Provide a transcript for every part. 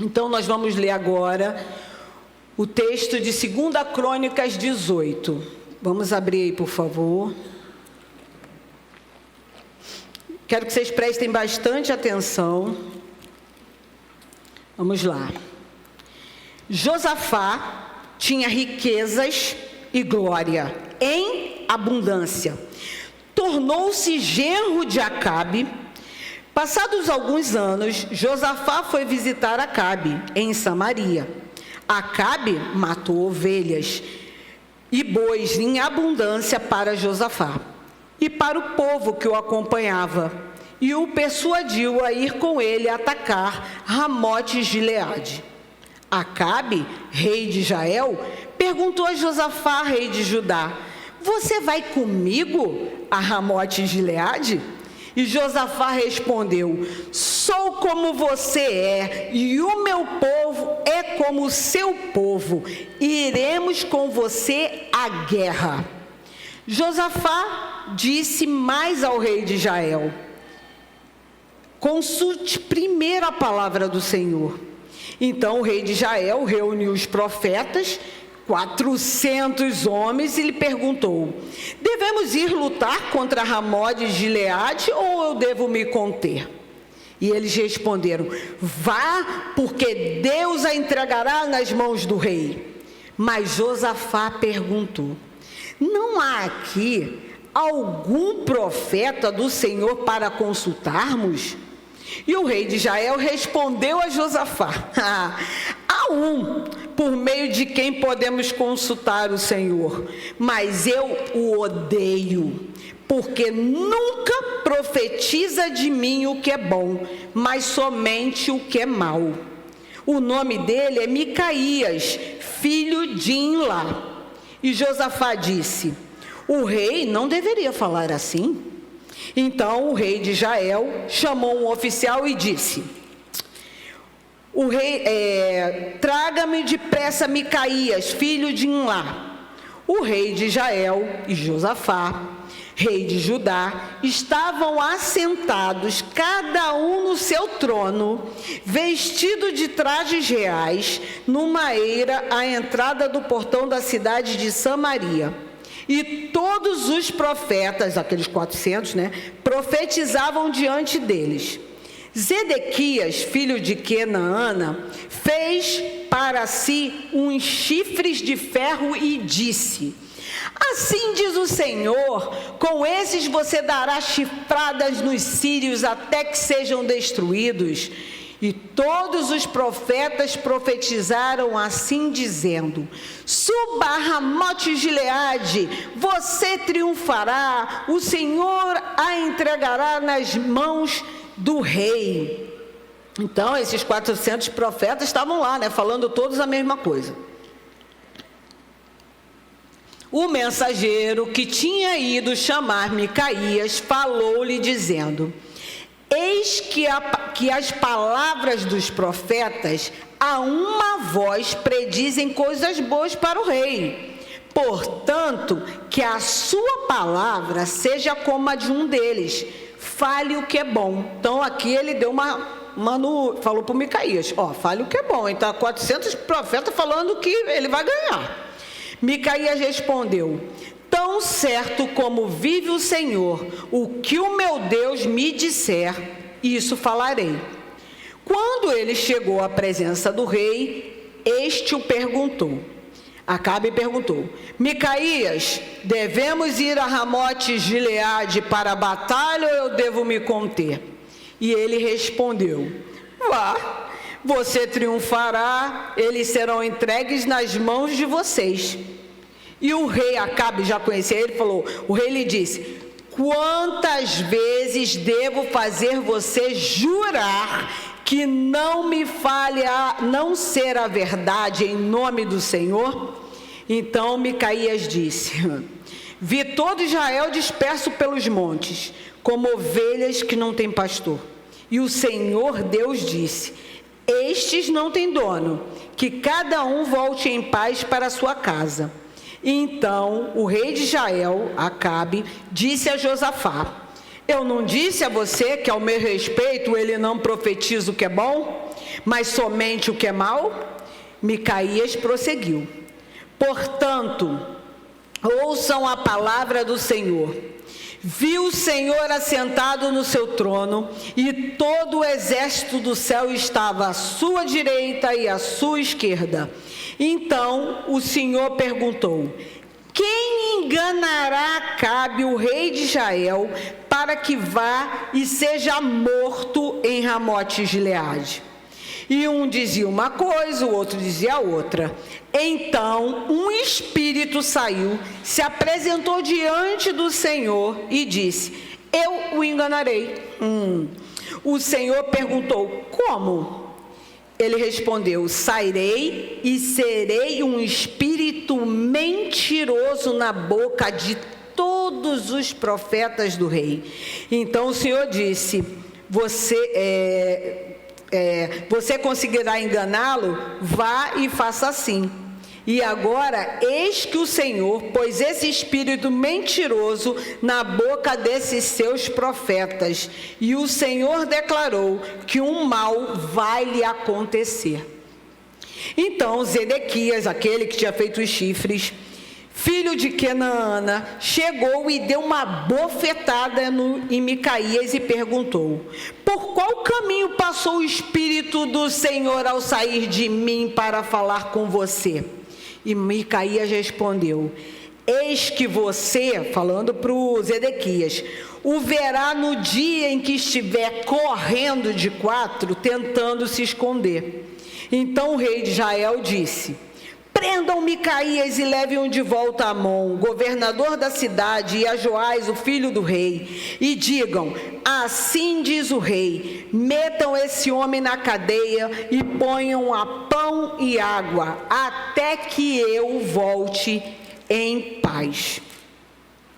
Então nós vamos ler agora o texto de 2 Crônicas 18. Vamos abrir aí, por favor. Quero que vocês prestem bastante atenção. Vamos lá. Josafá tinha riquezas e glória em abundância. Tornou-se genro de Acabe. Passados alguns anos, Josafá foi visitar Acabe em Samaria. Acabe matou ovelhas e bois em abundância para Josafá e para o povo que o acompanhava, e o persuadiu a ir com ele atacar Ramote-Gileade. Acabe, rei de Israel, perguntou a Josafá, rei de Judá: você vai comigo a Ramote-Gileade? E Josafá respondeu: sou como você é, e o meu povo é como o seu povo. Iremos com você à guerra. Josafá disse mais ao rei de Israel: consulte primeiro a palavra do Senhor. Então o rei de Israel reuniu os profetas, 400 homens, e lhe perguntou: devemos ir lutar contra Ramote de Gileade ou eu devo me conter? E eles responderam: vá, porque Deus a entregará nas mãos do rei. Mas Josafá perguntou: não há aqui algum profeta do Senhor para consultarmos? E o rei de Israel respondeu a Josafá: há um por meio de quem podemos consultar o Senhor, mas eu o odeio, porque nunca profetiza de mim o que é bom, mas somente o que é mau. O nome dele é Micaías, filho de Imlá. E Josafá disse: o rei não deveria falar assim. Então o rei de Israel chamou um oficial e disse: traga-me depressa Micaías, filho de Imlá. O rei de Israel e Josafá, rei de Judá, estavam assentados, cada um no seu trono, vestido de trajes reais, numa eira à entrada do portão da cidade de Samaria. E todos os profetas, aqueles 400, profetizavam diante deles. Zedequias, filho de Kenaana, fez para si uns chifres de ferro e disse: assim diz o Senhor, com esses você dará chifradas nos sírios até que sejam destruídos. E todos os profetas profetizaram assim, dizendo: suba a Ramote-Gileade, você triunfará, o Senhor a entregará nas mãos do rei. Então esses 400 profetas estavam lá, falando todos a mesma coisa. O mensageiro que tinha ido chamar Micaías falou-lhe dizendo: eis que as palavras dos profetas a uma voz predizem coisas boas para o rei. Portanto, que a sua palavra seja como a de um deles, fale o que é bom. Então aqui ele deu falou para o Micaías: fale o que é bom. Então 400 profetas falando que ele vai ganhar. Micaías respondeu: tão certo como vive o Senhor, o que o meu Deus me disser, isso falarei. Quando ele chegou à presença do rei, este o perguntou. Acabe perguntou: Micaías, devemos ir a Ramote-Gileade para a batalha ou eu devo me conter? E ele respondeu: vá, você triunfará, eles serão entregues nas mãos de vocês. E o rei Acabe já conhecia ele, o rei lhe disse: quantas vezes devo fazer você jurar que não me fale a não ser a verdade em nome do Senhor? Então Micaías disse: vi todo Israel disperso pelos montes, como ovelhas que não têm pastor. E o Senhor Deus disse: estes não têm dono, que cada um volte em paz para a sua casa. Então o rei de Israel, Acabe, disse a Josafá: eu não disse a você que ao meu respeito ele não profetiza o que é bom? mas somente o que é mal? Micaías prosseguiu: portanto, ouçam a palavra do Senhor. Viu o Senhor assentado no seu trono, e todo o exército do céu estava à sua direita e à sua esquerda. Então o Senhor perguntou: quem enganará Acabe, o rei de Israel, para que vá e seja morto em Ramote-Gileade? E um dizia uma coisa, o outro dizia outra. Então um espírito saiu, se apresentou diante do Senhor e disse: eu o enganarei. O Senhor perguntou: como? Ele respondeu: sairei e serei um espírito mentiroso na boca de todos os profetas do rei. Então o Senhor disse: você conseguirá enganá-lo? Vá e faça assim. E agora, eis que o Senhor pôs esse espírito mentiroso na boca desses seus profetas. E o Senhor declarou que um mal vai lhe acontecer. Então Zedequias, aquele que tinha feito os chifres, filho de Quenaana, chegou e deu uma bofetada em Micaías e perguntou: por qual caminho passou o Espírito do Senhor ao sair de mim para falar com você? E Micaías respondeu: eis que você, falando para o Zedequias, o verá no dia em que estiver correndo de quatro, tentando se esconder. Então o rei de Israel disse: prendam Micaías e levem-o de volta a Amon, governador da cidade, e a Joás, o filho do rei, e digam: assim diz o rei, metam esse homem na cadeia e ponham a pão e água, até que eu volte em paz.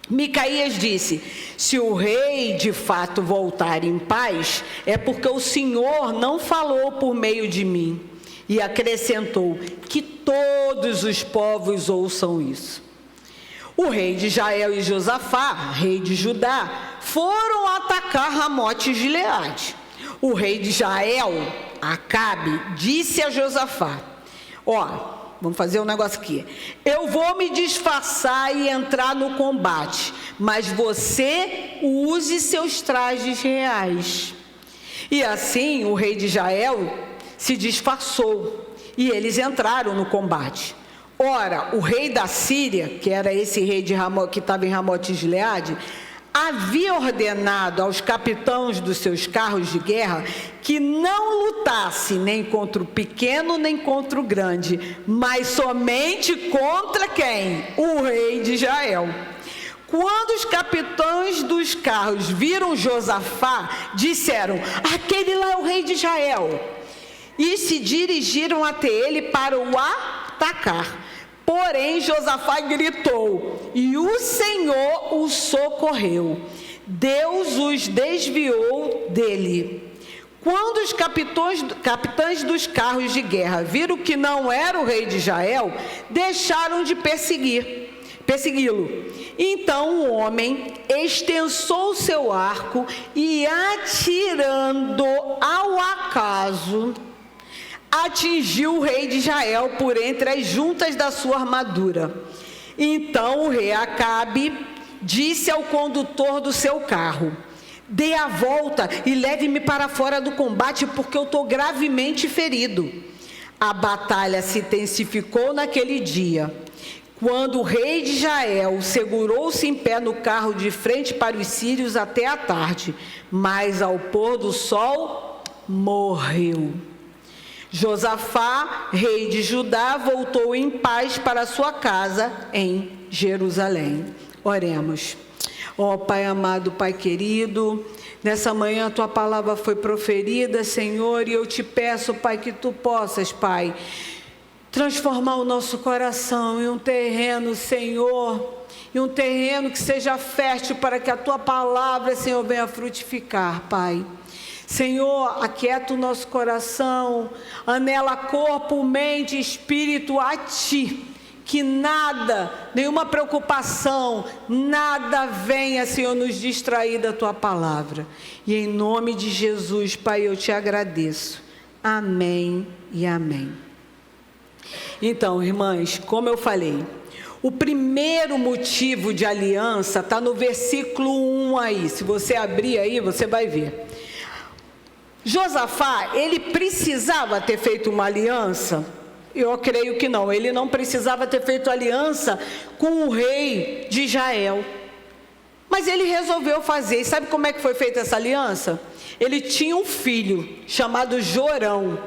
Micaías disse: se o rei de fato voltar em paz, é porque o Senhor não falou por meio de mim. E acrescentou: que todos os povos ouçam isso. O rei de Israel e Josafá, rei de Judá, foram atacar Ramote-Gileade. O rei de Israel, Acabe, disse a Josafá: vamos fazer um negócio aqui. Eu vou me disfarçar e entrar no combate, mas você use seus trajes reais. E assim o rei de Israel se disfarçou e eles entraram no combate. Ora, o rei da Síria, que era esse rei que estava em Ramote-Gileade, havia ordenado aos capitães dos seus carros de guerra que não lutasse nem contra o pequeno nem contra o grande, mas somente contra quem? O rei de Israel. Quando os capitães dos carros viram Josafá, disseram: aquele lá é o rei de Israel. E se dirigiram até ele para o atacar. Porém, Josafá gritou, e o Senhor o socorreu. Deus os desviou dele. Quando os capitães dos carros de guerra viram que não era o rei de Israel, deixaram de persegui-lo. Então o homem extensou seu arco e, atirando ao acaso, atingiu o rei de Israel por entre as juntas da sua armadura. Então o rei Acabe disse ao condutor do seu carro: dê a volta e leve-me para fora do combate, porque eu estou gravemente ferido. A batalha se intensificou naquele dia. Quando o rei de Israel segurou-se em pé no carro de frente para os sírios até a tarde, mas ao pôr do sol morreu. Josafá, rei de Judá, voltou em paz para sua casa em Jerusalém. Oremos. Pai amado, Pai querido, nessa manhã a Tua palavra foi proferida, Senhor, e eu te peço, Pai, que Tu possas, Pai, transformar o nosso coração em um terreno, Senhor, em um terreno que seja fértil para que a Tua palavra, Senhor, venha frutificar, Pai. Senhor, aquieta o nosso coração, anela corpo, mente e espírito a Ti, que nada, nenhuma preocupação, nada venha, Senhor, nos distrair da Tua palavra. E em nome de Jesus, Pai, eu Te agradeço. Amém e amém. Então, irmãs, como eu falei, o primeiro motivo de aliança está no versículo 1 aí. Se você abrir aí, você vai ver. Josafá, ele precisava ter feito uma aliança? Eu creio que não. Ele não precisava ter feito aliança com o rei de Israel. Mas ele resolveu fazer. E sabe como é que foi feita essa aliança? Ele tinha um filho chamado Jorão.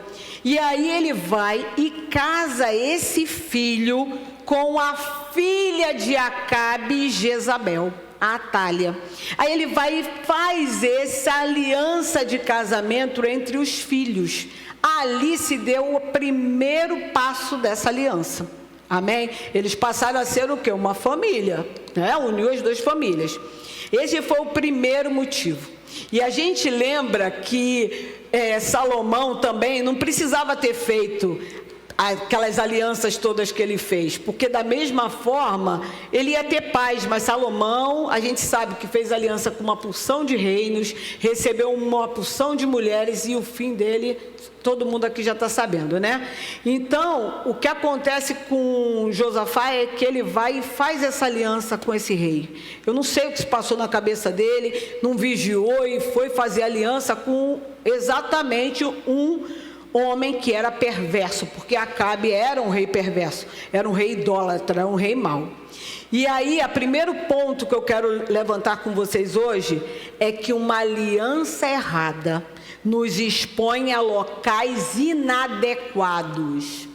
E aí ele vai e casa esse filho com a filha de Acabe, Jezabel, a Atália. Aí ele vai e faz essa aliança de casamento entre os filhos. Ali se deu o primeiro passo dessa aliança. Amém? Eles passaram a ser o quê? Uma família, né? Uniu as duas famílias. Esse foi o primeiro motivo. E a gente lembra que Salomão também não precisava ter feito aquelas alianças todas que ele fez, porque da mesma forma ele ia ter paz, mas Salomão, a gente sabe que fez aliança com uma porção de reinos, recebeu uma porção de mulheres e o fim dele, todo mundo aqui já está sabendo, né? Então, o que acontece com Josafá é que ele vai e faz essa aliança com esse rei. Eu não sei o que se passou na cabeça dele, não vigiou e foi fazer aliança com exatamente um homem que era perverso, porque Acabe era um rei perverso, era um rei idólatra, era um rei mau. E aí, o primeiro ponto que eu quero levantar com vocês hoje é que uma aliança errada nos expõe a locais inadequados.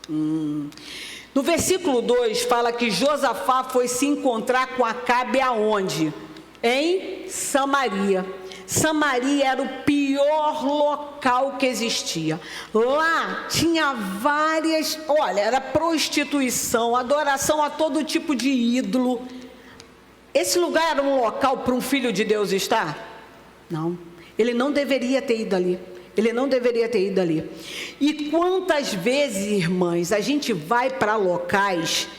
No versículo 2 fala que Josafá foi se encontrar com Acabe aonde? Em Samaria. Samaria era o pior local que existia. Lá tinha várias, era prostituição, adoração a todo tipo de ídolo. Esse lugar era um local para um filho de Deus estar? Não. Ele não deveria ter ido ali. Ele não deveria ter ido ali. E quantas vezes, irmãs, a gente vai para locais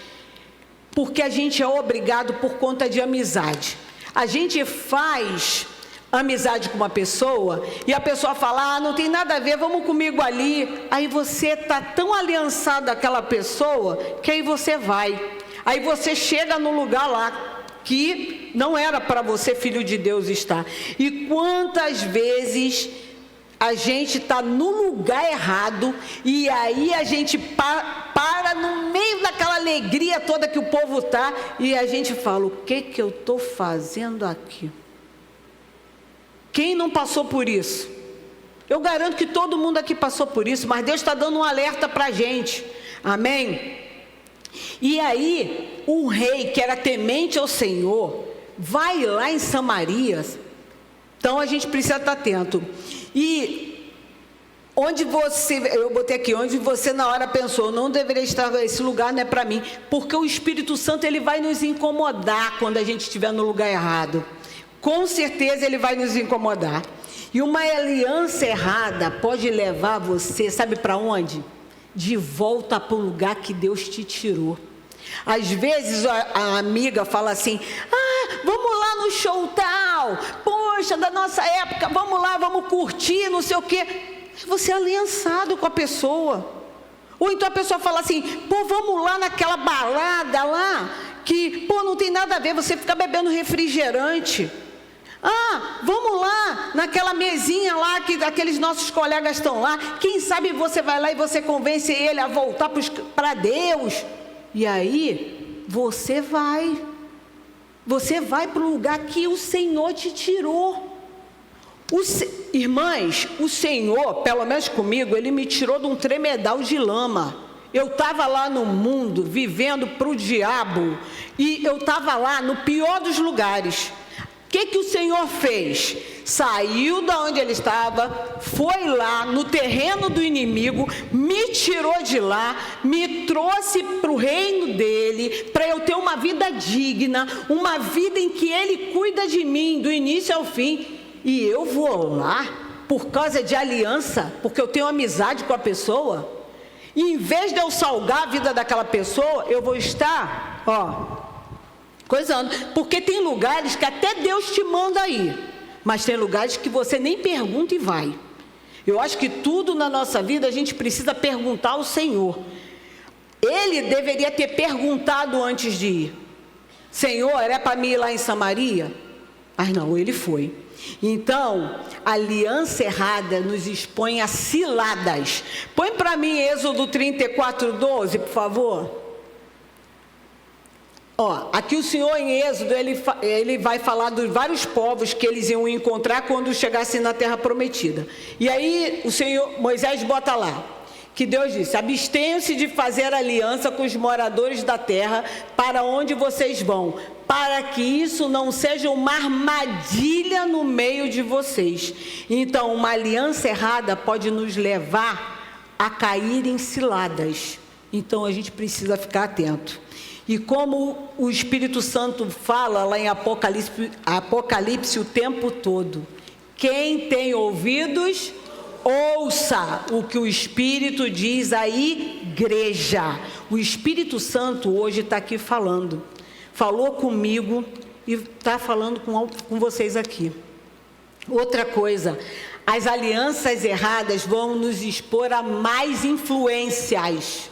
porque a gente é obrigado por conta de amizade. A gente faz amizade com uma pessoa e a pessoa fala, não tem nada a ver, vamos comigo ali. Aí você está tão aliançado àquela pessoa que aí você vai. Aí você chega no lugar lá que não era para você, filho de Deus, estar. E quantas vezes a gente está no lugar errado e aí a gente para no meio daquela alegria toda que o povo está e a gente fala, o que eu estou fazendo aqui? Quem não passou por isso? Eu garanto que todo mundo aqui passou por isso, mas Deus está dando um alerta para a gente. Amém? E aí, um rei que era temente ao Senhor, vai lá em Samaria. Então a gente precisa estar atento. E onde você, eu botei aqui, onde você na hora pensou, não deveria estar, esse lugar não é para mim, porque o Espírito Santo ele vai nos incomodar quando a gente estiver no lugar errado. Com certeza ele vai nos incomodar. E uma aliança errada pode levar você, sabe para onde? De volta para o lugar que Deus te tirou. Às vezes a amiga fala assim, vamos lá no show tal, poxa, da nossa época, vamos lá, vamos curtir, não sei o quê. Você é aliançado com a pessoa. Ou então a pessoa fala assim, vamos lá naquela balada lá, que, não tem nada a ver, você fica bebendo refrigerante. Vamos lá naquela mesinha lá que aqueles nossos colegas estão lá. Quem sabe você vai lá e você convence ele a voltar para Deus. E aí você vai para o lugar que o Senhor te tirou. Irmãs, o Senhor, pelo menos comigo, Ele me tirou de um tremedal de lama. Eu estava lá no mundo, vivendo para o diabo, e eu estava lá no pior dos lugares. O que o Senhor fez? Saiu da onde ele estava, foi lá no terreno do inimigo, me tirou de lá, me trouxe para o reino dele, para eu ter uma vida digna, uma vida em que ele cuida de mim, do início ao fim, e eu vou lá por causa de aliança, porque eu tenho amizade com a pessoa, e em vez de eu salgar a vida daquela pessoa, eu vou estar, coisando, porque tem lugares que até Deus te manda ir, mas tem lugares que você nem pergunta e vai. Eu acho que tudo na nossa vida a gente precisa perguntar ao Senhor. Ele deveria ter perguntado antes de ir: Senhor, era para mim ir lá em Samaria? Mas não, ele foi. Então, a aliança errada nos expõe a ciladas. Põe para mim Êxodo 34:12, por favor. Aqui o Senhor em Êxodo, ele vai falar dos vários povos que eles iam encontrar quando chegassem na terra prometida. E aí Moisés bota lá, que Deus disse: abstenham-se de fazer aliança com os moradores da terra para onde vocês vão, para que isso não seja uma armadilha no meio de vocês. Então, uma aliança errada pode nos levar a cair em ciladas. Então, a gente precisa ficar atento. E como o Espírito Santo fala lá em Apocalipse o tempo todo: quem tem ouvidos, ouça o que o Espírito diz à igreja. O Espírito Santo hoje está aqui falando. Falou comigo e está falando com vocês aqui. Outra coisa, as alianças erradas vão nos expor a mais influências.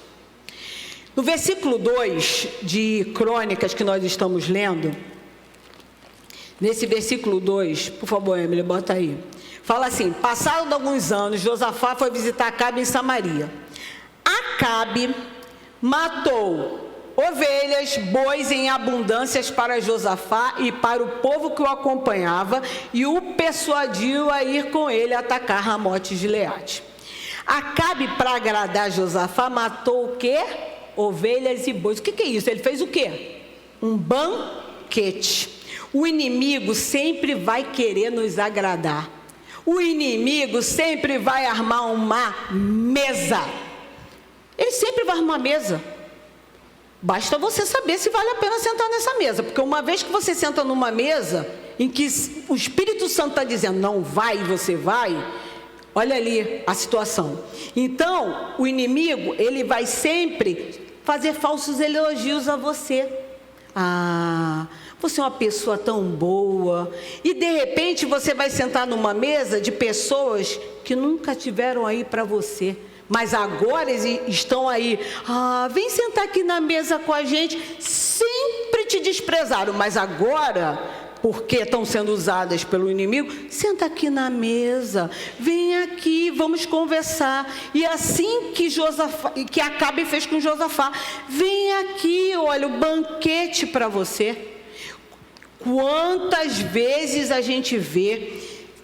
No versículo 2 de Crônicas que nós estamos lendo, nesse versículo 2, por favor, Emily, bota aí. Fala assim: passados alguns anos, Josafá foi visitar Acabe em Samaria. Acabe matou ovelhas, bois em abundâncias para Josafá e para o povo que o acompanhava, e o persuadiu a ir com ele atacar Ramote de Gileade. Acabe, para agradar Josafá, matou o quê? Ovelhas e bois. O que é isso? Ele fez o quê? Um banquete. O inimigo sempre vai querer nos agradar. O inimigo sempre vai armar uma mesa. Ele sempre vai armar uma mesa. Basta você saber se vale a pena sentar nessa mesa. Porque uma vez que você senta numa mesa em que o Espírito Santo está dizendo não vai e você vai, olha ali a situação. Então, o inimigo, ele vai sempre fazer falsos elogios a você. Você é uma pessoa tão boa. E de repente você vai sentar numa mesa de pessoas que nunca tiveram aí para você, mas agora eles estão aí. Vem sentar aqui na mesa com a gente. Sempre te desprezaram, mas agora, porque estão sendo usadas pelo inimigo, senta aqui na mesa, vem aqui, vamos conversar. E assim que Acabe fez com Josafá: vem aqui, olha o banquete para você. Quantas vezes a gente vê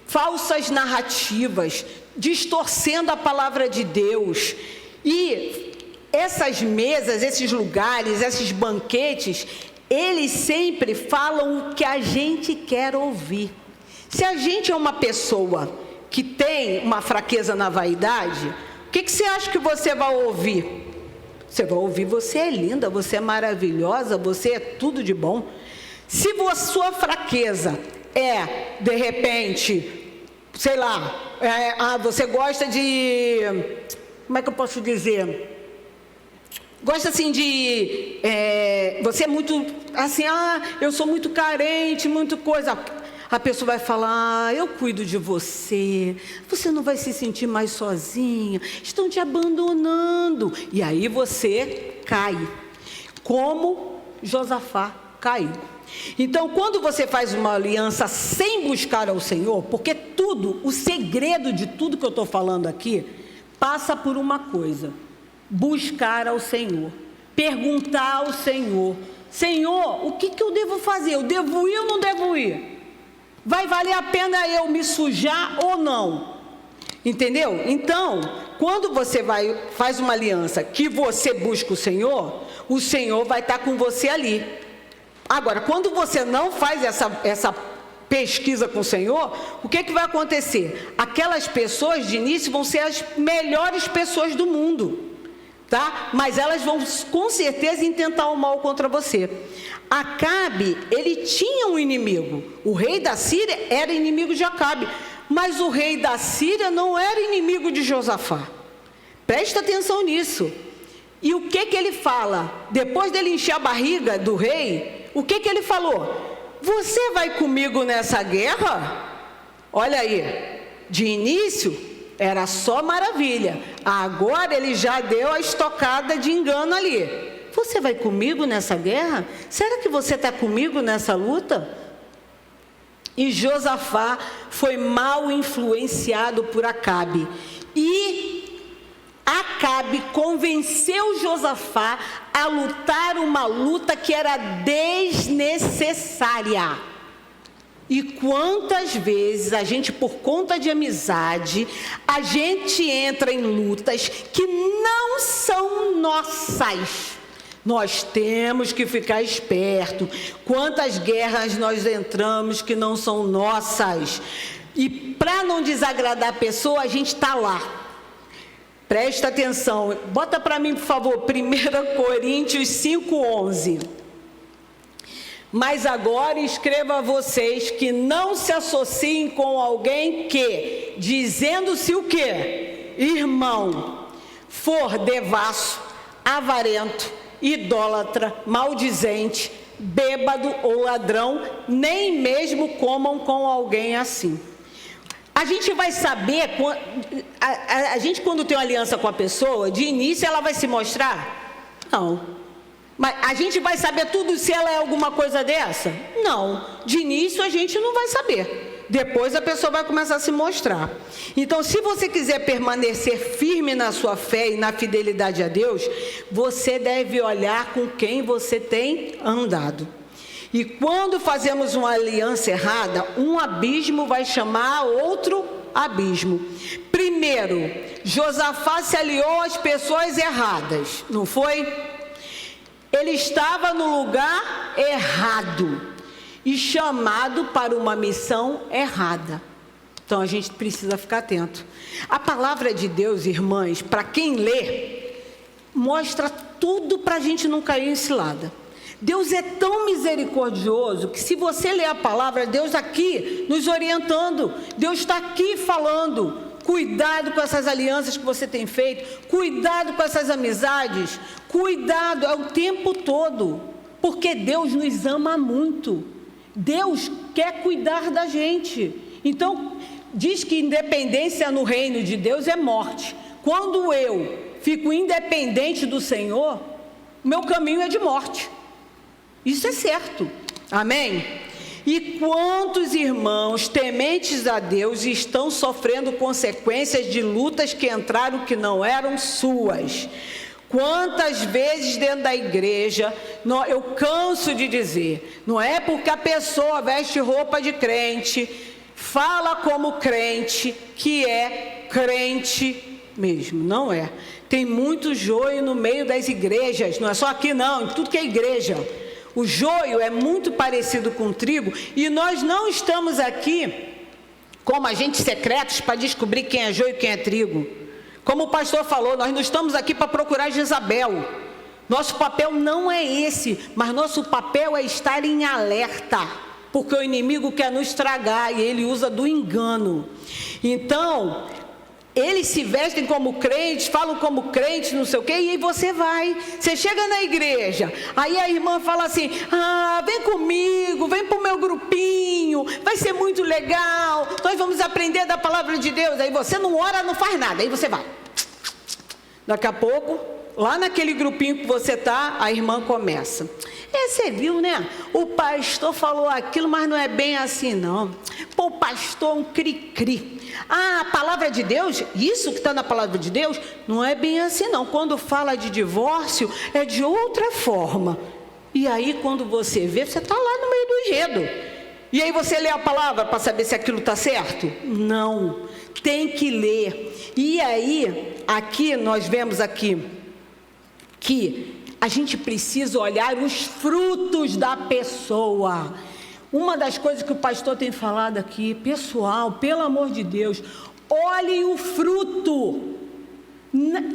falsas narrativas distorcendo a palavra de Deus, e essas mesas, esses lugares, esses banquetes, eles sempre falam o que a gente quer ouvir. Se a gente é uma pessoa que tem uma fraqueza na vaidade, o que você acha que você vai ouvir? Você vai ouvir: você é linda, você é maravilhosa, você é tudo de bom. Se a sua fraqueza é, de repente, sei lá, você gosta de, como é que eu posso dizer? Gosta assim de, você é muito, assim, eu sou muito carente, muito coisa. A pessoa vai falar: eu cuido de você, você não vai se sentir mais sozinha, estão te abandonando. E aí você cai, como Josafá caiu. Então, quando você faz uma aliança sem buscar ao Senhor, porque o segredo de tudo que eu estou falando aqui, passa por uma coisa: buscar ao Senhor, perguntar ao Senhor: Senhor, o que eu devo fazer? Eu devo ir ou não devo ir? Vai valer a pena eu me sujar ou não? Entendeu? Então, quando você faz uma aliança que você busca o Senhor vai estar com você ali. Agora, quando você não faz essa pesquisa com o Senhor, o que vai acontecer? Aquelas pessoas de início vão ser as melhores pessoas do mundo, tá? Mas elas vão com certeza intentar o mal contra você. Acabe, ele tinha um inimigo. O rei da Síria era inimigo de Acabe, mas o rei da Síria não era inimigo de Josafá. Presta atenção nisso. E o que ele fala? Depois dele encher a barriga do rei, o que ele falou? Você vai comigo nessa guerra? Olha aí, de início, era só maravilha. Agora ele já deu a estocada de engano ali. Você vai comigo nessa guerra? Será que você está comigo nessa luta? E Josafá foi mal influenciado por Acabe. E Acabe convenceu Josafá a lutar uma luta que era desnecessária. E quantas vezes a gente, por conta de amizade, a gente entra em lutas que não são nossas. Nós temos que ficar esperto. Quantas guerras nós entramos que não são nossas. E para não desagradar a pessoa, a gente está lá. Presta atenção. Bota para mim, por favor, 1 Coríntios 5:11. Mas agora escreva a vocês que não se associem com alguém que, dizendo-se o quê? Irmão, for devasso, avarento, idólatra, maldizente, bêbado ou ladrão, nem mesmo comam com alguém assim. A gente vai saber, a gente quando tem uma aliança com a pessoa, de início ela vai se mostrar? Não. Mas a gente vai saber tudo se ela é alguma coisa dessa? Não. De início a gente não vai saber. Depois a pessoa vai começar a se mostrar. Então, se você quiser permanecer firme na sua fé e na fidelidade a Deus, você deve olhar com quem você tem andado. E quando fazemos uma aliança errada, um abismo vai chamar outro abismo. Primeiro, Josafá se aliou às pessoas erradas, não foi? Ele estava no lugar errado e chamado para uma missão errada. Então a gente precisa ficar atento. A palavra de Deus, irmãs, para quem lê, mostra tudo para a gente não cair em cilada. Deus é tão misericordioso que se você ler a palavra, Deus aqui nos orientando, Deus está aqui falando. Cuidado com essas alianças que você tem feito, cuidado com essas amizades, cuidado, é o tempo todo, porque Deus nos ama muito, Deus quer cuidar da gente. Então, diz que independência no reino de Deus é morte. Quando eu fico independente do Senhor, meu caminho é de morte, isso é certo, amém? E quantos irmãos tementes a Deus estão sofrendo consequências de lutas que entraram que não eram suas? Quantas vezes dentro da igreja, eu canso de dizer, não é porque a pessoa veste roupa de crente, fala como crente, que é crente mesmo, não é. Tem muito joio no meio das igrejas, não é só aqui não, em tudo que é igreja. O joio é muito parecido com o trigo e nós não estamos aqui como agentes secretos para descobrir quem é joio e quem é trigo. Como o pastor falou, nós não estamos aqui para procurar Jezabel. Nosso papel não é esse, mas nosso papel é estar em alerta, porque o inimigo quer nos estragar e ele usa do engano. Então, eles se vestem como crentes, falam como crentes, não sei o quê, e aí você vai. Você chega na igreja, aí a irmã fala assim, vem comigo, vem para o meu grupinho, vai ser muito legal, nós vamos aprender da palavra de Deus. Aí você não ora, não faz nada, aí você vai. Daqui a pouco, lá naquele grupinho que você está, a irmã começa. Você viu, né? O pastor falou aquilo, mas não é bem assim, não. Pô, o pastor é um cri-cri. A palavra de Deus, isso que está na palavra de Deus, não é bem assim, não. Quando fala de divórcio, é de outra forma. E aí, quando você vê, você está lá no meio do enredo. E aí você lê a palavra para saber se aquilo está certo? Não. Tem que ler. E aí, aqui, nós vemos aqui que a gente precisa olhar os frutos da pessoa. Uma das coisas que o pastor tem falado aqui, pessoal, pelo amor de Deus, olhem o fruto.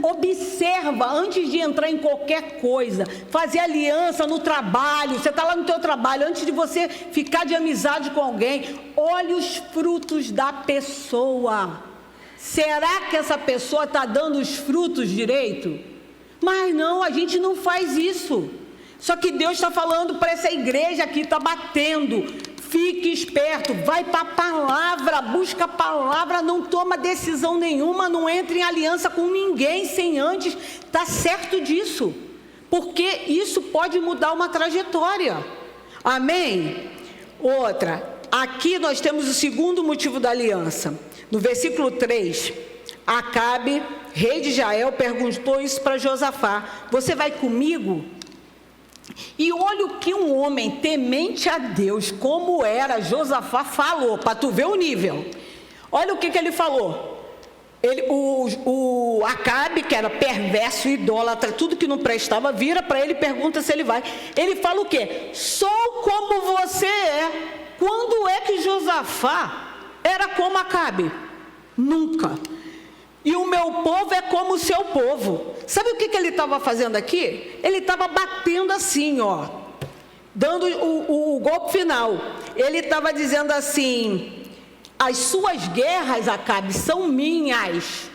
Observa antes de entrar em qualquer coisa, fazer aliança no trabalho, você está lá no teu trabalho, antes de você ficar de amizade com alguém, olhe os frutos da pessoa. Será que essa pessoa está dando os frutos direito? Mas não, a gente não faz isso. Só que Deus está falando para essa igreja aqui, está batendo. Fique esperto, vai para a palavra, busca a palavra, não toma decisão nenhuma, não entre em aliança com ninguém sem antes estar certo disso, porque isso pode mudar uma trajetória. Amém? Outra, aqui nós temos o segundo motivo da aliança. No versículo 3, Acabe, rei de Israel, perguntou isso para Josafá: você vai comigo? E olha o que um homem temente a Deus, como era Josafá, falou, para tu ver o nível. Olha o que ele falou. O Acabe, que era perverso, idólatra, tudo que não prestava, vira para ele e pergunta se ele vai. Ele fala o quê? Sou como você é. Quando é que Josafá era como Acabe? Nunca. E o meu povo é como o seu povo. Sabe o que ele estava fazendo aqui? Ele estava batendo assim, ó, dando o golpe final. Ele estava dizendo assim: as suas guerras, Acabe, são minhas.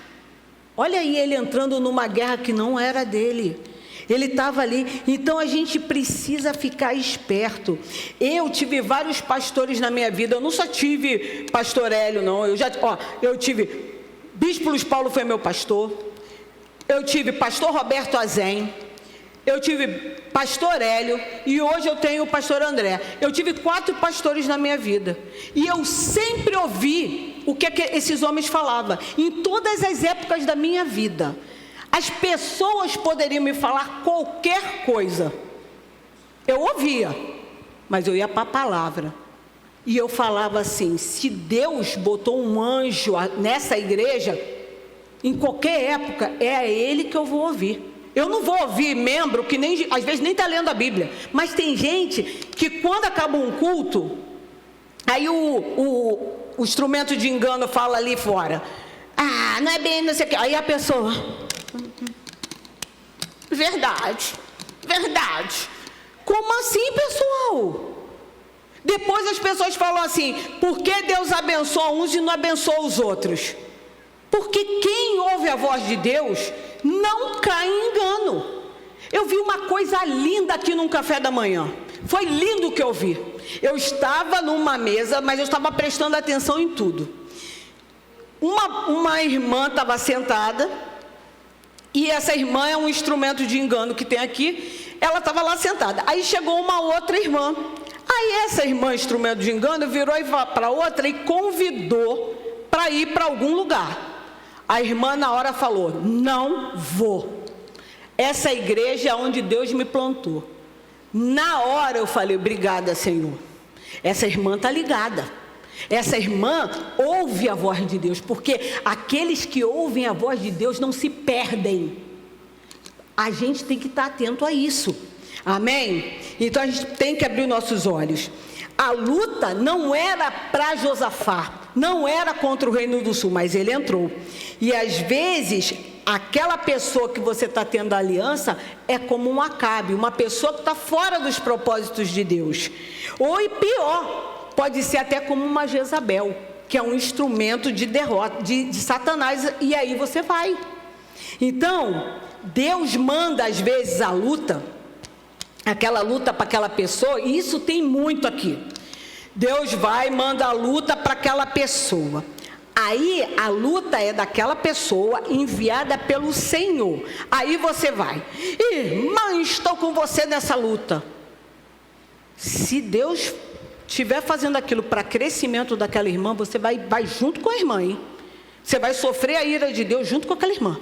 Olha aí ele entrando numa guerra que não era dele. Ele estava ali. Então a gente precisa ficar esperto. Eu tive vários pastores na minha vida. Eu não só tive pastor Hélio, não. Eu tive Bispo Luiz Paulo, foi meu pastor. Eu tive pastor Roberto Azen. Eu tive pastor Hélio. E hoje eu tenho o pastor André. Eu tive 4 pastores na minha vida. E eu sempre ouvi o que esses homens falavam. Em todas as épocas da minha vida. As pessoas poderiam me falar qualquer coisa. Eu ouvia. Mas eu ia para a palavra. E eu falava assim: se Deus botou um anjo nessa igreja, em qualquer época, é a ele que eu vou ouvir. Eu não vou ouvir membro que nem, às vezes nem está lendo a Bíblia. Mas tem gente que quando acaba um culto, aí o instrumento de engano fala ali fora: ah, não é bem, não sei o que. Aí a pessoa: verdade, verdade. Como assim, pessoal? Depois as pessoas falam assim: por que Deus abençoa uns e não abençoa os outros? Porque quem ouve a voz de Deus não cai em engano. Eu vi uma coisa linda aqui num café da manhã. Foi lindo o que eu vi. Eu estava numa mesa, mas eu estava prestando atenção em tudo. Uma irmã estava sentada, e essa irmã é um instrumento de engano que tem aqui. Ela estava lá sentada. Aí chegou uma outra irmã. Aí essa irmã, instrumento de engano, virou para outra e convidou para ir para algum lugar. A irmã na hora falou: não vou. Essa igreja é onde Deus me plantou. Na hora eu falei: obrigada, Senhor. Essa irmã está ligada. Essa irmã ouve a voz de Deus, porque aqueles que ouvem a voz de Deus não se perdem. A gente tem que estar atento a isso. Amém? Então a gente tem que abrir nossos olhos. A luta não era para Josafá, não era contra o Reino do Sul, mas ele entrou. E às vezes, aquela pessoa que você está tendo aliança é como um Acabe, uma pessoa que está fora dos propósitos de Deus. Ou e pior, pode ser até como uma Jezabel, que é um instrumento de derrota, de Satanás, e aí você vai. Então, Deus manda às vezes a luta, aquela luta para aquela pessoa, e isso tem muito aqui. Deus vai e manda a luta para aquela pessoa. Aí a luta é daquela pessoa enviada pelo Senhor. Aí você vai: irmã, estou com você nessa luta. Se Deus estiver fazendo aquilo para crescimento daquela irmã, você vai junto com a irmã, hein? Você vai sofrer a ira de Deus junto com aquela irmã.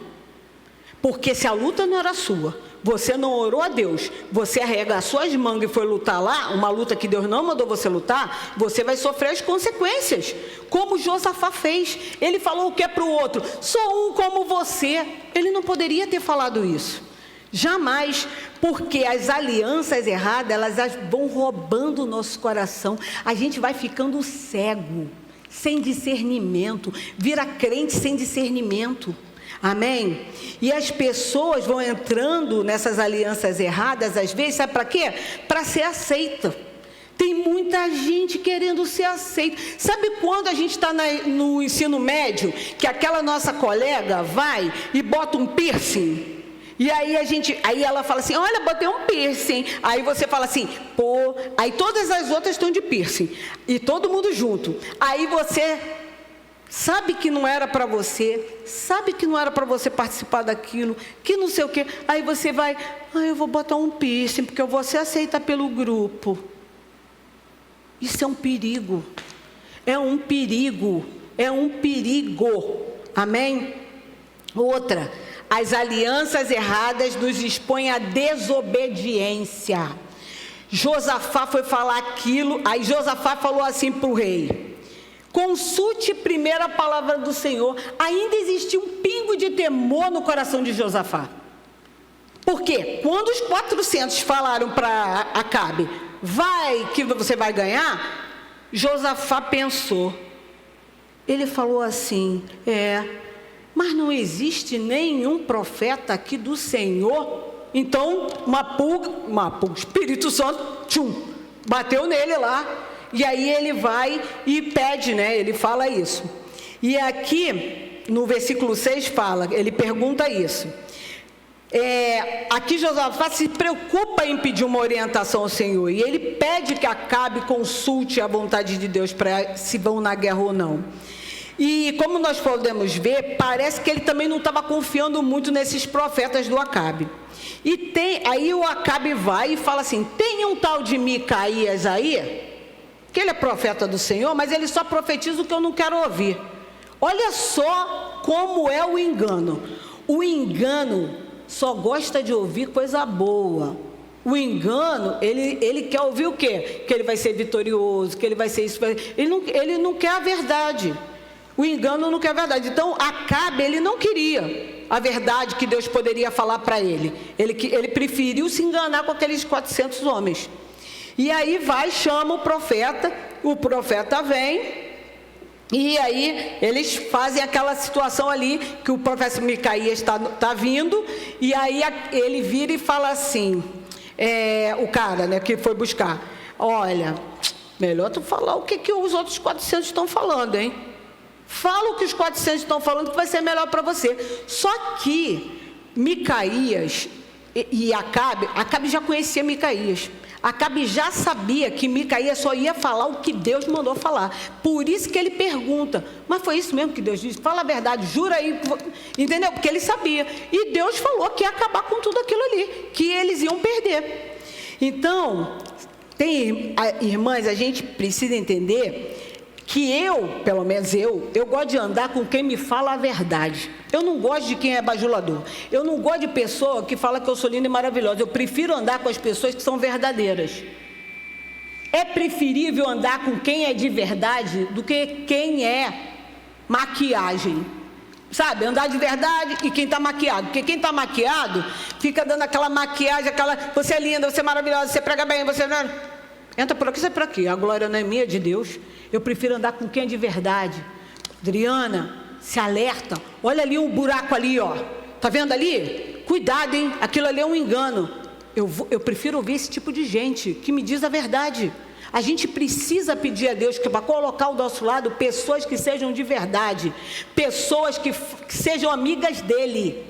Porque se a luta não era sua, você não orou a Deus, você arregaçou as mangas e foi lutar lá, uma luta que Deus não mandou você lutar, você vai sofrer as consequências, como Josafá fez. Ele falou o que é para o outro: sou um como você. Ele não poderia ter falado isso, jamais, porque as alianças erradas, elas vão roubando o nosso coração, a gente vai ficando cego, sem discernimento, vira crente sem discernimento. Amém? E as pessoas vão entrando nessas alianças erradas, às vezes, sabe para quê? Para ser aceita. Tem muita gente querendo ser aceita. Sabe quando a gente está no ensino médio, que aquela nossa colega vai e bota um piercing? E aí aí ela fala assim, olha, botei um piercing. Aí você fala assim, pô, aí todas as outras estão de piercing. E todo mundo junto. Aí você sabe que não era para você, sabe que não era para você participar daquilo, que não sei o quê. Aí você vai, eu vou botar um piercing, porque você aceita pelo grupo. Isso é um perigo. É um perigo. É um perigo. Amém? Outra, as alianças erradas nos expõem à desobediência. Josafá foi falar aquilo, aí Josafá falou assim para o rei, consulte primeiro a palavra do Senhor. Ainda existia um pingo de temor no coração de Josafá. Por quê? Quando os 400 falaram para Acabe, que você vai ganhar, Josafá pensou. Ele falou assim, mas não existe nenhum profeta aqui do Senhor. Então, uma pulga, Espírito Santo, bateu nele lá. E aí ele vai e pede, né? Ele fala isso. E aqui, no versículo 6 ele pergunta isso. Aqui Josafá se preocupa em pedir uma orientação ao Senhor. E ele pede que Acabe consulte a vontade de Deus para se vão na guerra ou não. E como nós podemos ver, parece que ele também não estava confiando muito nesses profetas do Acabe. E aí o Acabe vai e fala assim, tem um tal de Micaías aí, que ele é profeta do Senhor, mas ele só profetiza o que eu não quero ouvir. Olha só como é o engano. O engano só gosta de ouvir coisa boa. O engano, ele quer ouvir o quê? Que ele vai ser vitorioso, que ele vai ser isso. Ele não quer a verdade. O engano não quer a verdade. Então, Acabe, ele não queria a verdade que Deus poderia falar para ele. Ele preferiu se enganar com aqueles 400 homens. E aí chama o profeta vem, e aí eles fazem aquela situação ali, que o profeta Micaías está vindo, e aí ele vira e fala assim, o cara, né, que foi buscar, olha, melhor tu falar o que os outros 400 estão falando, hein? Fala o que os 400 estão falando, que vai ser melhor para você. Só que Micaías e Acabe já conhecia Micaías. Acabe já sabia que Micaías só ia falar o que Deus mandou falar. Por isso que ele pergunta, mas foi isso mesmo que Deus disse? Fala a verdade, jura aí, entendeu? Porque ele sabia. E Deus falou que ia acabar com tudo aquilo ali, que eles iam perder. Então, irmãs, a gente precisa entender que pelo menos eu gosto de andar com quem me fala a verdade. Eu não gosto de quem é bajulador. Eu não gosto de pessoa que fala que eu sou linda e maravilhosa. Eu prefiro andar com as pessoas que são verdadeiras. É preferível andar com quem é de verdade do que quem é maquiagem. Sabe, andar de verdade e quem está maquiado. Porque quem está maquiado fica dando aquela maquiagem, você é linda, você é maravilhosa, você prega bem, você não... Entra por aqui, sai por aqui. A glória não é minha, é de Deus. Eu prefiro andar com quem é de verdade. Adriana, se alerta. Olha ali um buraco ali, ó. Tá vendo ali? Cuidado, hein? Aquilo ali é um engano. Eu prefiro ouvir esse tipo de gente que me diz a verdade. A gente precisa pedir a Deus que para colocar ao nosso lado pessoas que sejam de verdade. Pessoas que sejam amigas dele.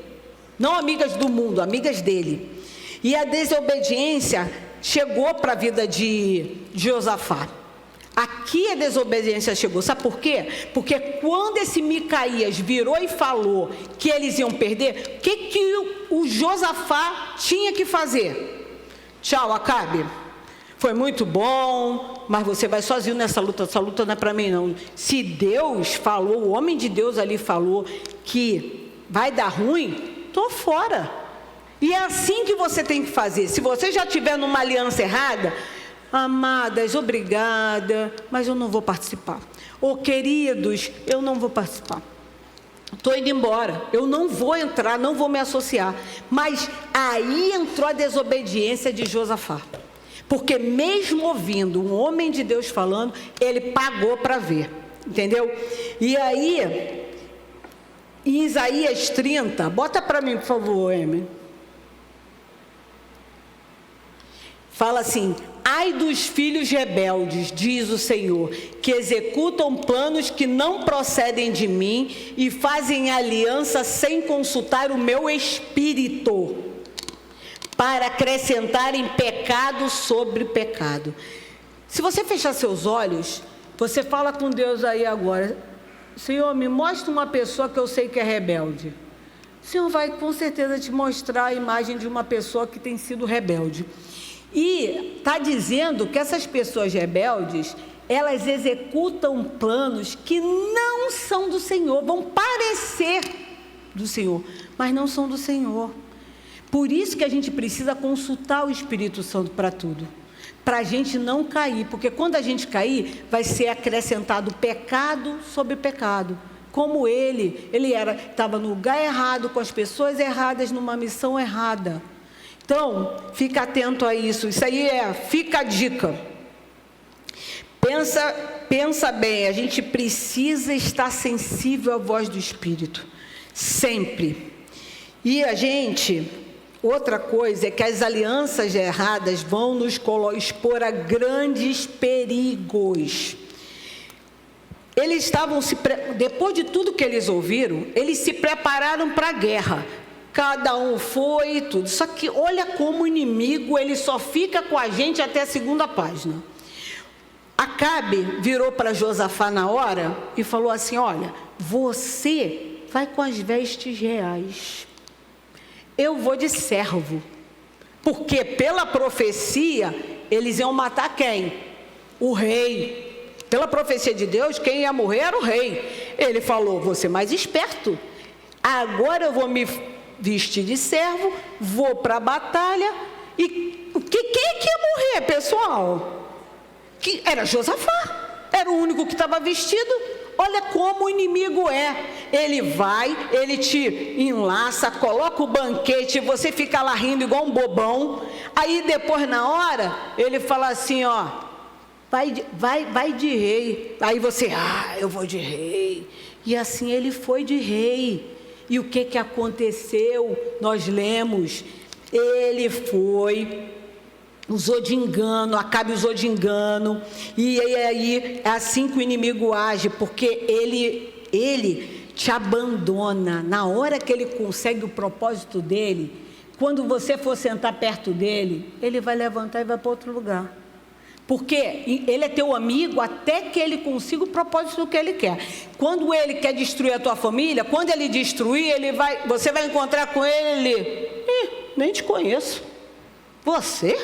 Não amigas do mundo, amigas dele. E a desobediência chegou para a vida de Josafá. Aqui a desobediência chegou. Sabe por quê? Porque quando esse Micaías virou e falou que eles iam perder, o que o Josafá tinha que fazer? Tchau, Acabe. Foi muito bom, mas você vai sozinho nessa luta. Essa luta não é para mim, não. Se Deus falou, o homem de Deus ali falou que vai dar ruim, estou fora. E é assim que você tem que fazer. Se você já estiver numa aliança errada, amadas, obrigada, mas eu não vou participar. Ou queridos, eu não vou participar. Estou indo embora, eu não vou entrar, não vou me associar. Mas aí entrou a desobediência de Josafá. Porque mesmo ouvindo um homem de Deus falando, ele pagou para ver. Entendeu? E aí, em Isaías 30, bota para mim, por favor, Emily. Fala assim, Ai dos filhos rebeldes, diz o Senhor, que executam planos que não procedem de mim e fazem aliança sem consultar o meu espírito, para acrescentarem pecado sobre pecado. Se você fechar seus olhos, você fala com Deus aí agora: Senhor, me mostra uma pessoa que eu sei que é rebelde. O Senhor vai com certeza te mostrar a imagem de uma pessoa que tem sido rebelde. E está dizendo que essas pessoas rebeldes, elas executam planos que não são do Senhor, vão parecer do Senhor, mas não são do Senhor. Por isso que a gente precisa consultar o Espírito Santo para tudo, para a gente não cair, porque quando a gente cair, vai ser acrescentado pecado sobre pecado. Como ele estava no lugar errado, com as pessoas erradas, numa missão errada. Então, fica atento a isso. Isso aí fica a dica. Pensa bem, a gente precisa estar sensível à voz do Espírito, sempre. E outra coisa é que as alianças erradas vão nos expor a grandes perigos. Eles depois de tudo que eles ouviram, eles se prepararam para a guerra. Cada um foi e tudo. Só que olha como o inimigo, ele só fica com a gente até a 2ª página. Acabe virou para Josafá na hora e falou assim: olha, você vai com as vestes reais, eu vou de servo, porque pela profecia eles iam matar quem? O rei. Pela profecia de Deus, quem ia morrer era o rei. Ele falou: vou ser mais esperto, agora eu vou me vestir de servo, vou para a batalha. E quem é que ia morrer, pessoal? Que era Josafá, era o único que estava vestido. Olha como o inimigo é. Ele vai, ele te enlaça, coloca o banquete, você fica lá rindo igual um bobão. Aí depois, na hora, ele fala assim: ó, vai de rei. Aí você: eu vou de rei. E assim ele foi de rei. E o que aconteceu? Nós lemos, ele usou de engano, Acabe usou de engano, e aí é assim que o inimigo age, porque ele te abandona. Na hora que ele consegue o propósito dele, quando você for sentar perto dele, ele vai levantar e vai para outro lugar. Porque ele é teu amigo até que ele consiga o propósito que ele quer. Quando ele quer destruir a tua família, quando ele destruir, você vai encontrar com ele, nem te conheço. Você?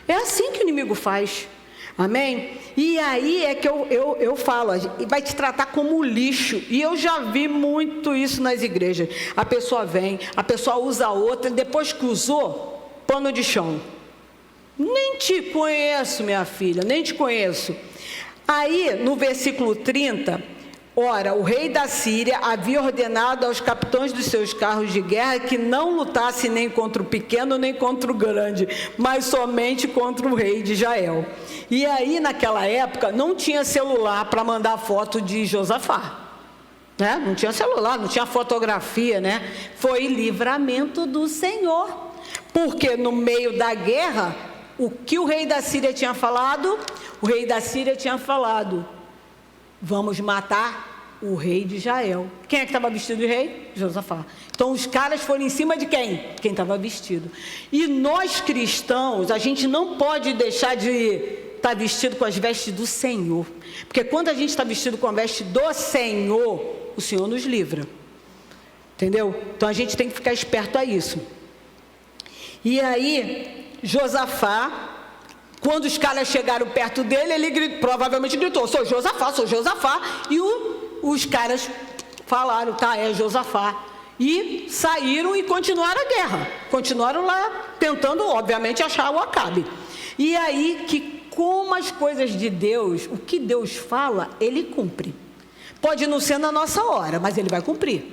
É assim que o inimigo faz. Amém? E aí é que eu falo, vai te tratar como lixo. E eu já vi muito isso nas igrejas. A pessoa vem, a pessoa usa outra, depois que usou, pano de chão. Nem te conheço, minha filha, nem te conheço. Aí, no versículo 30, ora, o rei da Síria havia ordenado aos capitães dos seus carros de guerra que não lutasse nem contra o pequeno nem contra o grande, mas somente contra o rei de Israel. E aí, naquela época, não tinha celular para mandar foto de Josafá. Né? Não tinha celular, não tinha fotografia, né? Foi livramento do Senhor. Porque no meio da guerra, o que o rei da Síria tinha falado? O rei da Síria tinha falado: vamos matar o rei de Israel. Quem é que estava vestido de rei? Josafá. Então os caras foram em cima de quem? Quem estava vestido. E nós cristãos, a gente não pode deixar de estar vestido com as vestes do Senhor. Porque quando a gente está vestido com a veste do Senhor, o Senhor nos livra. Entendeu? Então a gente tem que ficar esperto a isso. E aí, Josafá, quando os caras chegaram perto dele, ele provavelmente gritou: sou Josafá, sou Josafá. E os caras falaram: tá, é Josafá. E saíram e continuaram a guerra. Continuaram lá, tentando, obviamente, achar o Acabe. E aí, como as coisas de Deus, o que Deus fala, ele cumpre. Pode não ser na nossa hora, mas ele vai cumprir.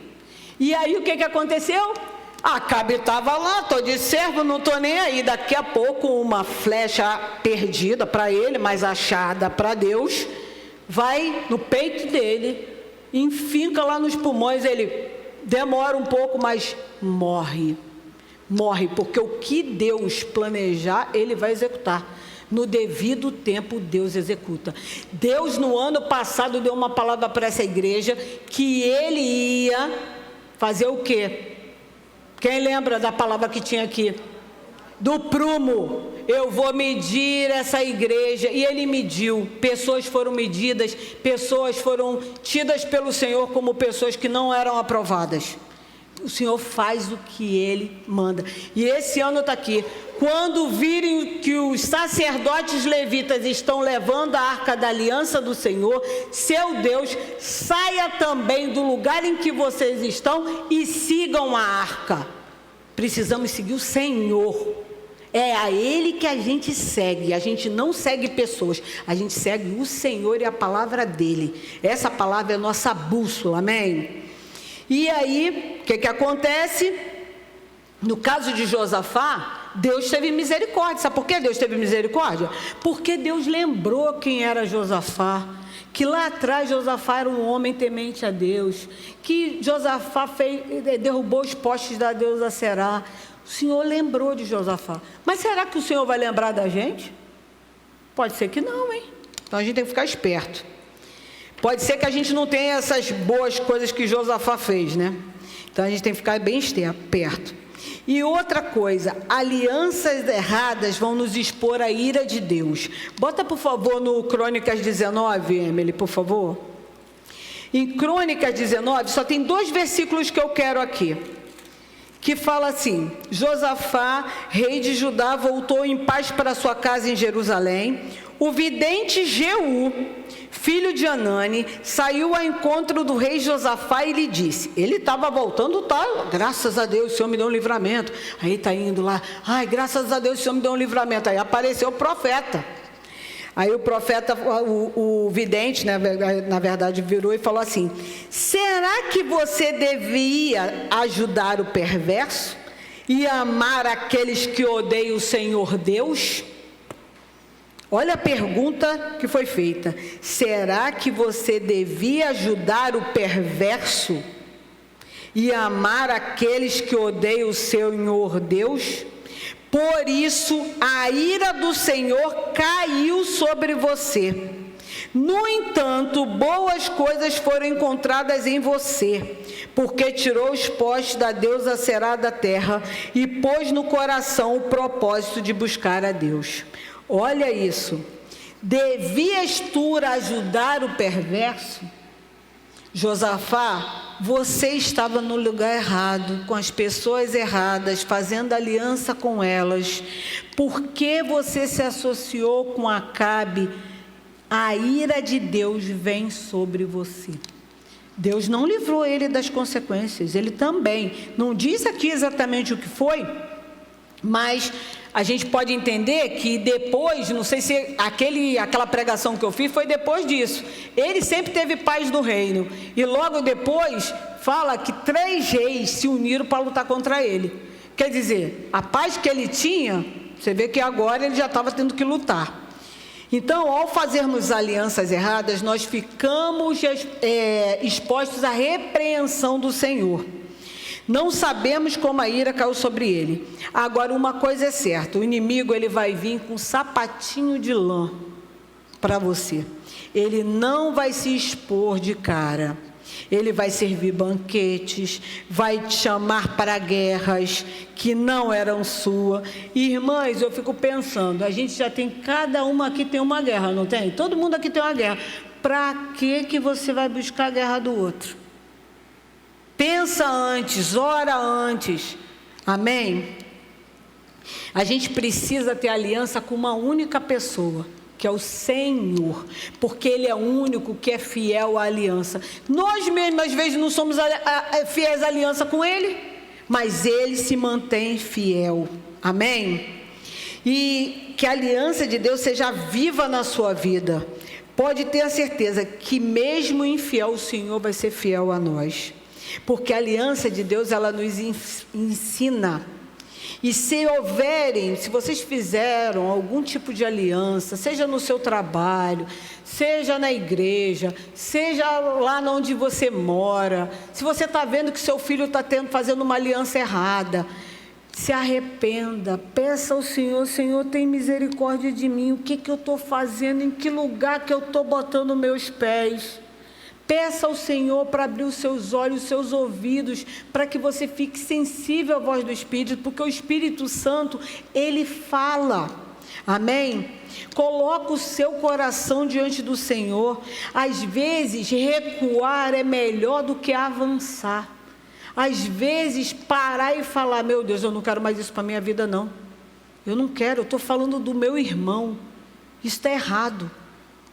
E aí, o que aconteceu? Acabe estava lá, estou de servo, não estou nem aí. Daqui a pouco uma flecha perdida para ele, mas achada para Deus, vai no peito dele, enfinca lá nos pulmões. Ele demora um pouco, mas morre. morre, porque o que Deus planejar, Ele vai executar. No devido tempo, Deus executa. Deus, no ano passado, deu uma palavra para essa igreja, que Ele ia fazer o quê? Quem lembra da palavra que tinha aqui? Do prumo. Eu vou medir essa igreja. E Ele mediu. Pessoas foram medidas, pessoas foram tidas pelo Senhor como pessoas que não eram aprovadas. O Senhor faz o que Ele manda. E esse ano está aqui. Quando virem que os sacerdotes levitas estão levando a arca da aliança do Senhor, seu Deus, saia também do lugar em que vocês estão e sigam a arca. Precisamos seguir o Senhor. É a Ele que a gente segue. A gente não segue pessoas. A gente segue o Senhor e a palavra dEle. Essa palavra é a nossa bússola, amém? E aí, o que acontece? No caso de Josafá, Deus teve misericórdia. Sabe por que Deus teve misericórdia? Porque Deus lembrou quem era Josafá. Que lá atrás Josafá era um homem temente a Deus. Que Josafá derrubou os postes da deusa Será. O Senhor lembrou de Josafá. Mas será que o Senhor vai lembrar da gente? Pode ser que não, hein? Então a gente tem que ficar esperto. Pode ser que a gente não tenha essas boas coisas que Josafá fez, né? Então a gente tem que ficar bem perto. E outra coisa, alianças erradas vão nos expor à ira de Deus. Bota, por favor, no Crônicas 19, Emily, por favor. Em Crônicas 19, só tem 2 versículos que eu quero aqui. Que fala assim: Josafá, rei de Judá, voltou em paz para sua casa em Jerusalém. O vidente Jeú, filho de Anani, saiu ao encontro do rei Josafá e lhe disse, ele estava voltando, tá, graças a Deus o Senhor me deu um livramento. Aí está indo lá, ai, graças a Deus o Senhor me deu um livramento. Aí apareceu o profeta. Aí o profeta, o vidente, né, na verdade, virou e falou assim: será que você devia ajudar o perverso e amar aqueles que odeiam o Senhor Deus? Olha a pergunta que foi feita. Será que você devia ajudar o perverso e amar aqueles que odeiam o Senhor Deus? Por isso, a ira do Senhor caiu sobre você. No entanto, boas coisas foram encontradas em você, porque tirou os postes da deusa Será da terra e pôs no coração o propósito de buscar a Deus. Olha isso. Devias tu ajudar o perverso? Josafá, você estava no lugar errado, com as pessoas erradas, fazendo aliança com elas. Por que você se associou com Acabe? A ira de Deus vem sobre você. Deus não livrou ele das consequências, ele também. Não diz aqui exatamente o que foi, mas a gente pode entender que depois, não sei se aquela pregação que eu fiz foi depois disso, ele sempre teve paz no reino, e logo depois fala que 3 reis se uniram para lutar contra ele. Quer dizer, a paz que ele tinha, você vê que agora ele já estava tendo que lutar. Então, ao fazermos alianças erradas, nós ficamos expostos à repreensão do Senhor. Não sabemos como a ira caiu sobre ele. Agora, uma coisa é certa, o inimigo ele vai vir com um sapatinho de lã para você. Ele não vai se expor de cara. Ele vai servir banquetes, vai te chamar para guerras que não eram sua. Irmãs, eu fico pensando, a gente já tem, cada uma aqui tem uma guerra, não tem? Todo mundo aqui tem uma guerra. Para que você vai buscar a guerra do outro? Pensa antes, ora antes. Amém? A gente precisa ter aliança com uma única pessoa, que é o Senhor, porque Ele é o único que é fiel à aliança. Nós mesmos, às vezes, não somos fiéis à aliança com Ele, mas Ele se mantém fiel. Amém? E que a aliança de Deus seja viva na sua vida. Pode ter a certeza que mesmo infiel, o Senhor vai ser fiel a nós. Porque a aliança de Deus, ela nos ensina. E se vocês fizeram algum tipo de aliança, seja no seu trabalho, seja na igreja, seja lá onde você mora, se você está vendo que seu filho está fazendo uma aliança errada, Se arrependa, peça ao Senhor: Senhor, tem misericórdia de mim, o que eu estou fazendo, em que lugar que eu estou botando meus pés. Peça ao Senhor para abrir os seus olhos, os seus ouvidos, para que você fique sensível à voz do Espírito, porque o Espírito Santo, ele fala. Amém? Coloca o seu coração diante do Senhor. Às vezes, recuar é melhor do que avançar. Às vezes, parar e falar: meu Deus, eu não quero mais isso para a minha vida, não. Eu não quero, eu estou falando do meu irmão. Isso está errado.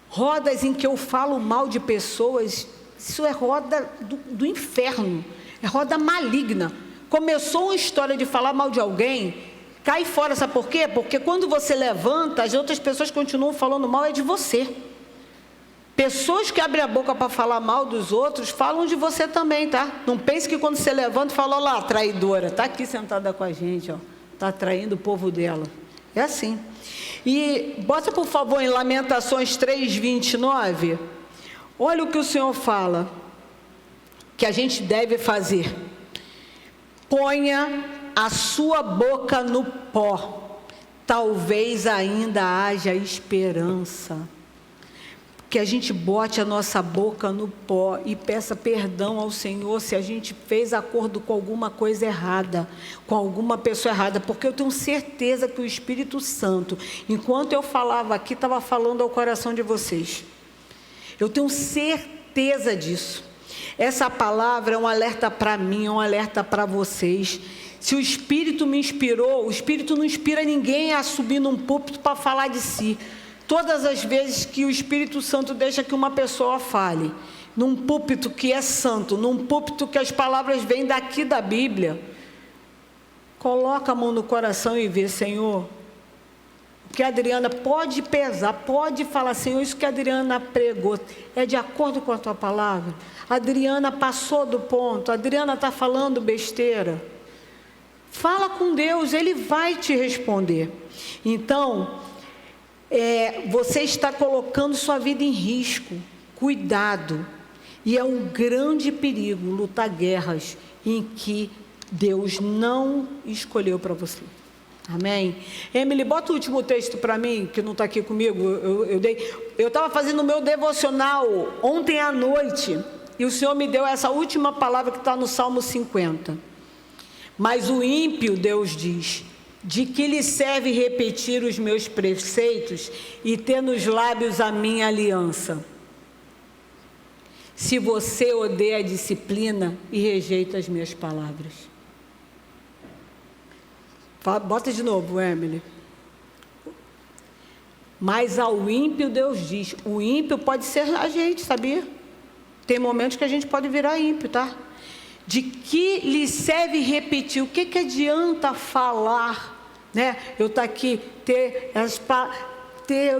Rodas em que eu falo mal de pessoas, isso é roda do inferno, é roda maligna. Começou uma história de falar mal de alguém, cai fora, sabe por quê? Porque quando você levanta, as outras pessoas continuam falando mal, é de você. Pessoas que abrem a boca para falar mal dos outros, falam de você também, tá? Não pense que quando você levanta, fala: lá, traidora, está aqui sentada com a gente, ó, está traindo o povo dela. É assim. E bota, por favor, em Lamentações 3:29. Olha o que o Senhor fala que a gente deve fazer: ponha a sua boca no pó, talvez ainda haja esperança. Que a gente bote a nossa boca no pó e peça perdão ao Senhor se a gente fez acordo com alguma coisa errada, com alguma pessoa errada, porque eu tenho certeza que o Espírito Santo, enquanto eu falava aqui, estava falando ao coração de vocês. Eu tenho certeza disso. Essa palavra é um alerta para mim, é um alerta para vocês. Se o Espírito me inspirou, o Espírito não inspira ninguém a subir num púlpito para falar de si. Todas as vezes que o Espírito Santo deixa que uma pessoa fale, num púlpito que é santo, num púlpito que as palavras vêm daqui da Bíblia, coloca a mão no coração e vê: Senhor, o que a Adriana pode pesar, pode falar: Senhor, isso que a Adriana pregou é de acordo com a tua palavra? A Adriana passou do ponto, a Adriana está falando besteira. Fala com Deus, Ele vai te responder. Então, você está colocando sua vida em risco. Cuidado. E é um grande perigo lutar guerras em que Deus não escolheu para você. Amém? Emily, bota o último texto para mim, que não está aqui comigo. Eu estava fazendo o meu devocional ontem à noite, e o Senhor me deu essa última palavra que está no Salmo 50. Mas o ímpio, Deus diz: de que lhe serve repetir os meus preceitos e ter nos lábios a minha aliança, se você odeia a disciplina e rejeita as minhas palavras? Bota de novo, Emily. Mas ao ímpio, Deus diz: o ímpio pode ser a gente, sabia? Tem momentos que a gente pode virar ímpio, tá? De que lhe serve repetir? O que adianta falar? Né? Eu estou aqui, ter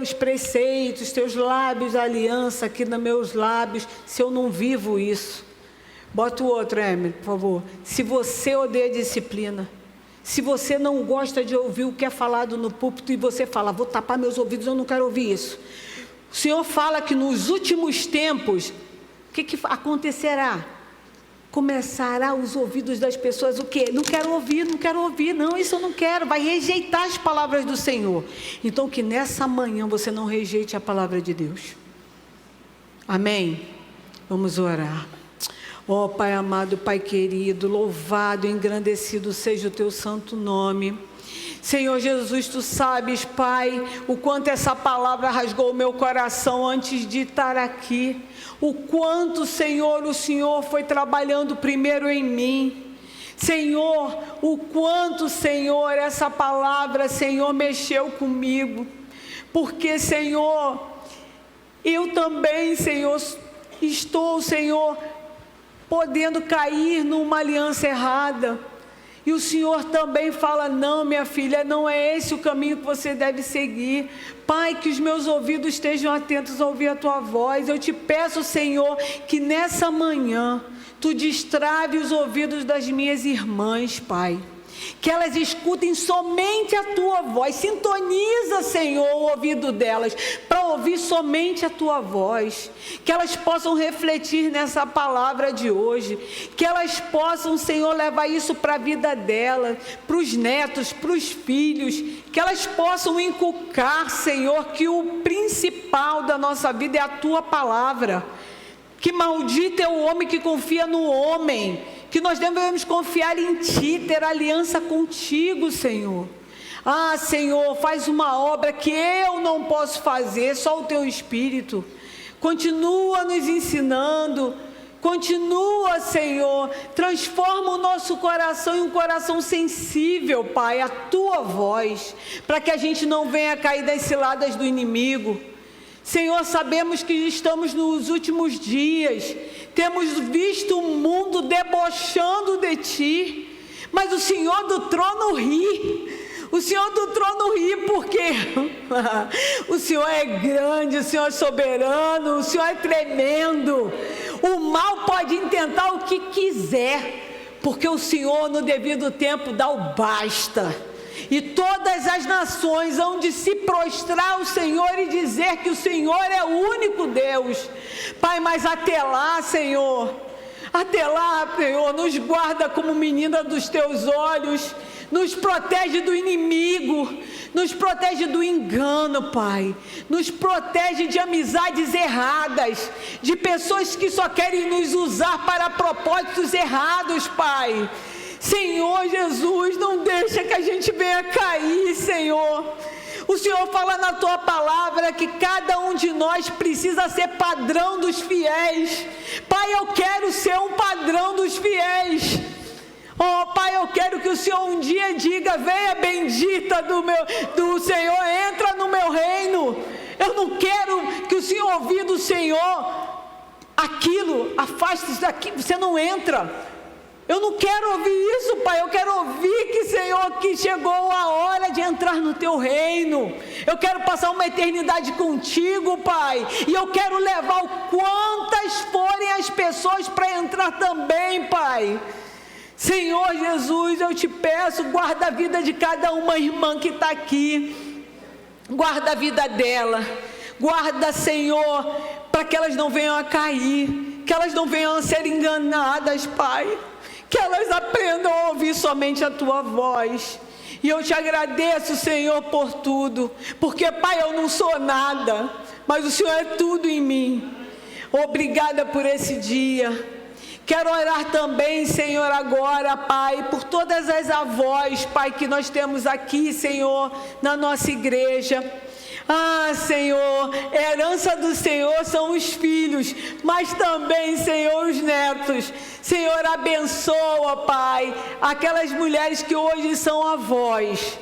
os preceitos, teus lábios, a aliança aqui nos meus lábios, se eu não vivo isso. Bota o outro, Emily, por favor. Se você odeia a disciplina, se você não gosta de ouvir o que é falado no púlpito e você fala: vou tapar meus ouvidos, eu não quero ouvir isso. O Senhor fala que nos últimos tempos, o que acontecerá? Começará os ouvidos das pessoas o quê? Não quero ouvir, não, isso eu não quero. Vai rejeitar as palavras do Senhor. Então que nessa manhã você não rejeite a palavra de Deus. Amém? Vamos orar. Ó Pai amado, Pai querido, louvado, engrandecido seja o teu santo nome. Senhor Jesus, tu sabes, Pai, o quanto essa palavra rasgou o meu coração antes de estar aqui. O quanto, Senhor, o Senhor foi trabalhando primeiro em mim. Senhor, o quanto, Senhor, essa palavra, Senhor, mexeu comigo. Porque, Senhor, eu também, Senhor, estou, Senhor, podendo cair numa aliança errada. E o Senhor também fala: não, minha filha, não é esse o caminho que você deve seguir. Pai, que os meus ouvidos estejam atentos a ouvir a tua voz. Eu te peço, Senhor, que nessa manhã tu destrave os ouvidos das minhas irmãs, Pai. que elas escutem somente a tua voz. Sintoniza, Senhor, o ouvido delas para ouvir somente a tua voz, que elas possam refletir nessa palavra de hoje, que elas possam, Senhor, levar isso para a vida delas, para os netos, para os filhos, que elas possam inculcar, Senhor, que o principal da nossa vida é a tua palavra, que maldito é o homem que confia no homem, que nós devemos confiar em Ti, ter aliança contigo, Senhor. Ah, Senhor, faz uma obra que eu não posso fazer, só o Teu Espírito. Continua nos ensinando, continua, Senhor, transforma o nosso coração em um coração sensível, Pai, à Tua voz, para que a gente não venha cair das ciladas do inimigo. Senhor, sabemos que estamos nos últimos dias, temos visto o mundo debochando de Ti, mas o Senhor do trono ri, o Senhor do trono ri porque o Senhor é grande, o Senhor é soberano, o Senhor é tremendo, o mal pode intentar o que quiser, porque o Senhor no devido tempo dá o basta. E todas as nações hão de se prostrar ao Senhor e dizer que o Senhor é o único Deus. Pai, mas até lá, Senhor, nos guarda como menina dos Teus olhos, nos protege do inimigo, nos protege do engano, Pai, nos protege de amizades erradas, de pessoas que só querem nos usar para propósitos errados, Pai. Senhor Jesus, não deixa que a gente venha cair, Senhor. O Senhor fala na Tua palavra que cada um de nós precisa ser padrão dos fiéis. Pai, eu quero ser um padrão dos fiéis. Oh, Pai, eu quero que o Senhor um dia diga: venha bendita do Senhor, entra no meu reino. Eu não quero que o Senhor ouvir do Senhor aquilo, afaste-se daqui, você não entra. Eu não quero ouvir isso, Pai, eu quero ouvir que, Senhor, que chegou a hora de entrar no Teu reino. Eu quero passar uma eternidade contigo, Pai, e eu quero levar o quantas forem as pessoas para entrar também, Pai. Senhor Jesus, eu te peço, guarda a vida de cada uma irmã que está aqui, guarda a vida dela, guarda, Senhor, para que elas não venham a cair, que elas não venham a ser enganadas, Pai. Que elas aprendam a ouvir somente a Tua voz. E eu te agradeço, Senhor, por tudo, porque, Pai, eu não sou nada, mas o Senhor é tudo em mim. Obrigada por esse dia. Quero orar também, Senhor, agora, Pai, por todas as avós, Pai, que nós temos aqui, Senhor, na nossa igreja. Ah, Senhor, a herança do Senhor são os filhos, mas também, Senhor, os netos. Senhor, abençoa, Pai, aquelas mulheres que hoje são avós.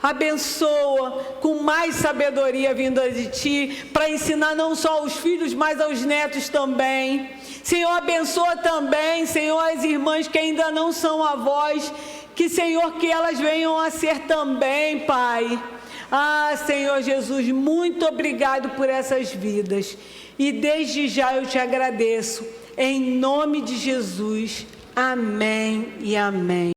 Abençoa com mais sabedoria vinda de Ti, para ensinar não só aos filhos, mas aos netos também. Senhor, abençoa também, Senhor, as irmãs que ainda não são avós, que, Senhor, que elas venham a ser também, Pai. Ah, Senhor Jesus, muito obrigado por essas vidas. E desde já eu te agradeço. Em nome de Jesus. Amém e amém.